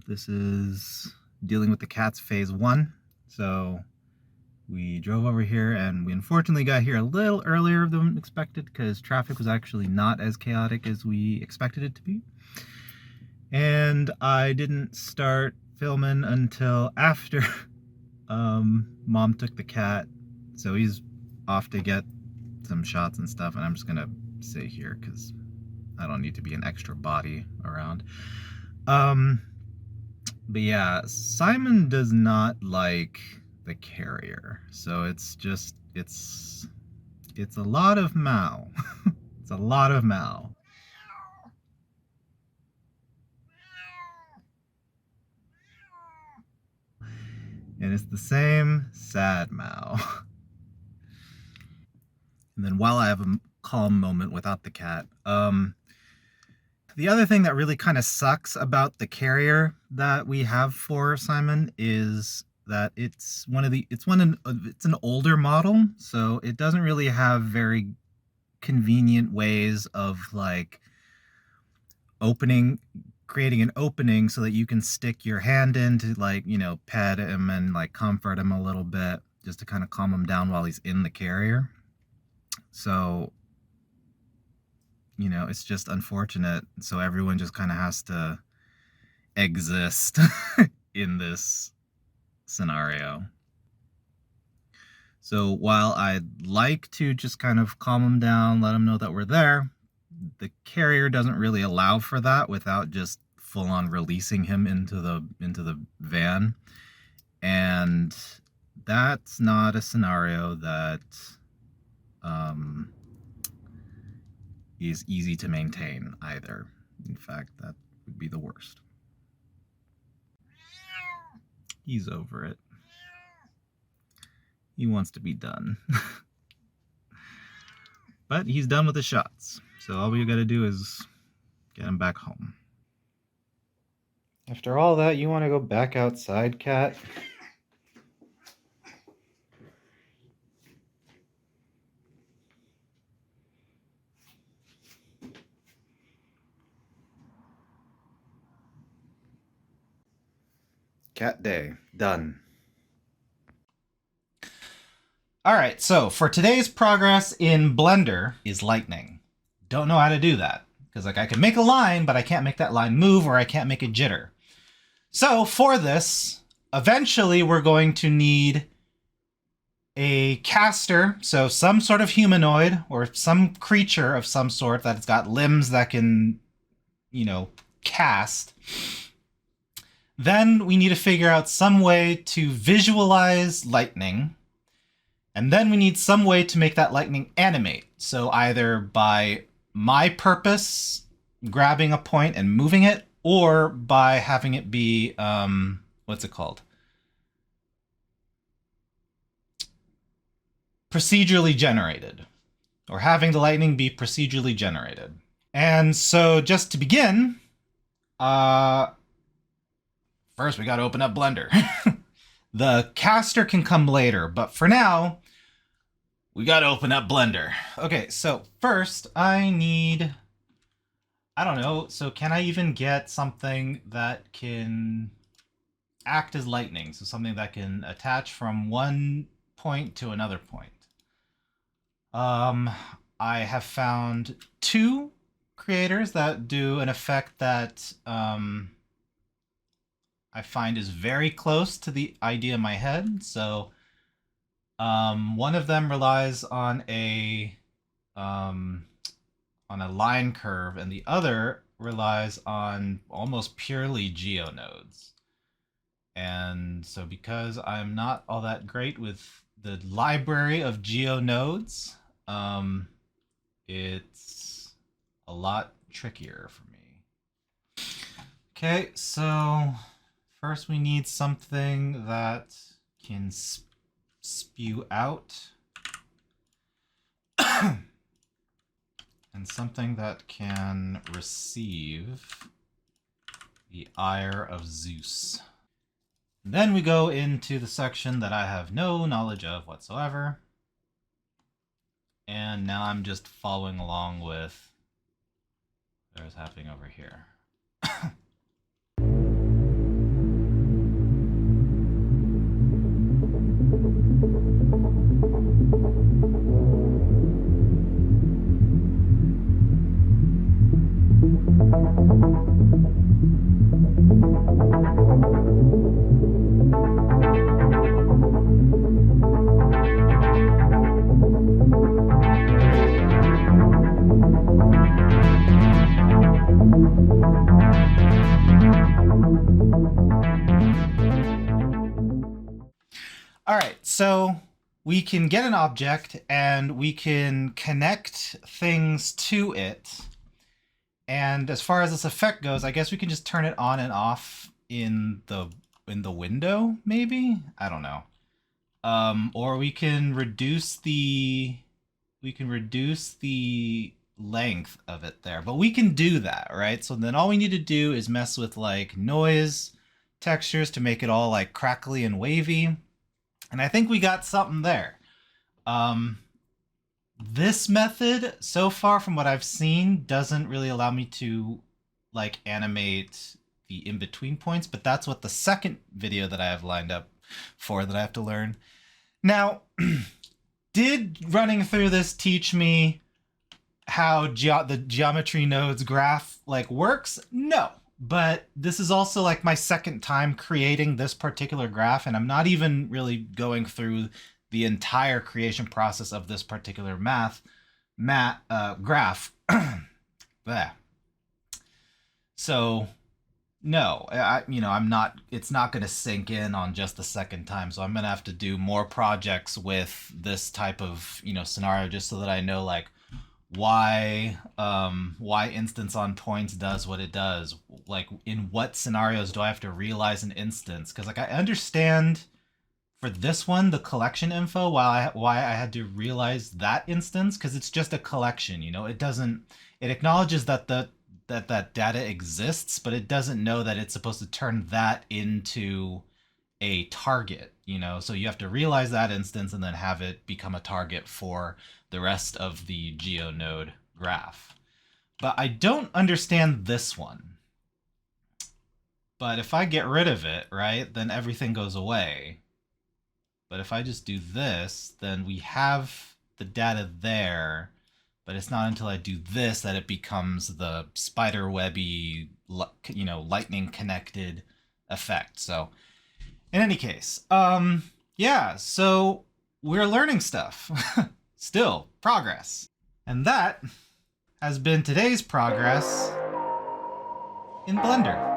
This is dealing with the cats phase 1. So we drove over here and we unfortunately got here a little earlier than expected because traffic was actually not as chaotic as we expected it to be. And I didn't start filming until after Mom took the cat. So he's off to get some shots and stuff, and I'm just gonna sit here because I don't need to be an extra body around. But yeah, Simon does not like the carrier, so it's a lot of MAOW. It's a lot of MAOW. And it's the same sad MAOW. And then while I have a calm moment without the cat, the other thing that really kind of sucks about the carrier that we have for Simon is that it's an older model, so it doesn't really have very convenient ways of like creating an opening so that you can stick your hand in to, like, you know, pet him and like comfort him a little bit just to kind of calm him down while he's in the carrier. So, you know, it's just unfortunate. So everyone just kind of has to exist in this scenario. So while I'd like to just kind of calm him down, let him know that we're there, the carrier doesn't really allow for that without just full on releasing him into the van. And that's not a scenario that is easy to maintain either. In fact, that would be the worst. He's over it. He wants to be done. But he's done with the shots, so all we gotta do is get him back home. After all that, you want to go back outside, cat? Cat day, done. Alright, so for today's progress in Blender is lightning. Don't know how to do that, because like I can make a line, but I can't make that line move, or I can't make it jitter. So for this, eventually we're going to need a caster, so some sort of humanoid, or some creature of some sort that's got limbs that can, you know, cast. Then we need to figure out some way to visualize lightning. And then we need some way to make that lightning animate. So either by my purpose, grabbing a point and moving it, or by having it be, what's it called? Procedurally generated. Or having the lightning be procedurally generated. And so just to begin, first we gotta open up Blender. The caster can come later, but for now, we gotta open up Blender. Okay, so first I need, I don't know, so can I even get something that can act as lightning? So something that can attach from one point to another point. I have found 2 creators that do an effect that I find is very close to the idea in my head. So one of them relies on a line curve, and the other relies on almost purely geonodes. And so because I'm not all that great with the library of geonodes, it's a lot trickier for me. Okay, so first we need something that can spew out and something that can receive the ire of Zeus. And then we go into the section that I have no knowledge of whatsoever. And now I'm just following along with what's happening over here. All right, so we can get an object and we can connect things to it. And as far as this effect goes, I guess we can just turn it on and off in the window, maybe? I don't know. Or we can reduce the length of it there, but we can do that, right? So then all we need to do is mess with like noise textures to make it all like crackly and wavy. And I think we got something there. This method, so far from what I've seen, doesn't really allow me to like animate the in-between points, but that's what the second video that I have lined up for that I have to learn. Now, did running through this teach me how the geometry nodes graph like works? No, but this is also like my second time creating this particular graph, and I'm not even really going through the entire creation process of this particular graph. So no, I'm not, it's not going to sink in on just the second time. So I'm going to have to do more projects with this type of, scenario, just so that I know like why instance on points does what it does. Like in what scenarios do I have to realize an instance? Because like I understand for this one, the collection info, why I had to realize that instance, because it's just a collection, it acknowledges that that data exists, but it doesn't know that it's supposed to turn that into a target, so you have to realize that instance and then have it become a target for the rest of the GeoNode graph. But I don't understand this one. But if I get rid of it, right, then everything goes away. But if I just do this, then we have the data there, but it's not until I do this that it becomes the spider webby, lightning connected effect. So in any case, yeah, so we're learning stuff. Still, progress. And that has been today's progress in Blender.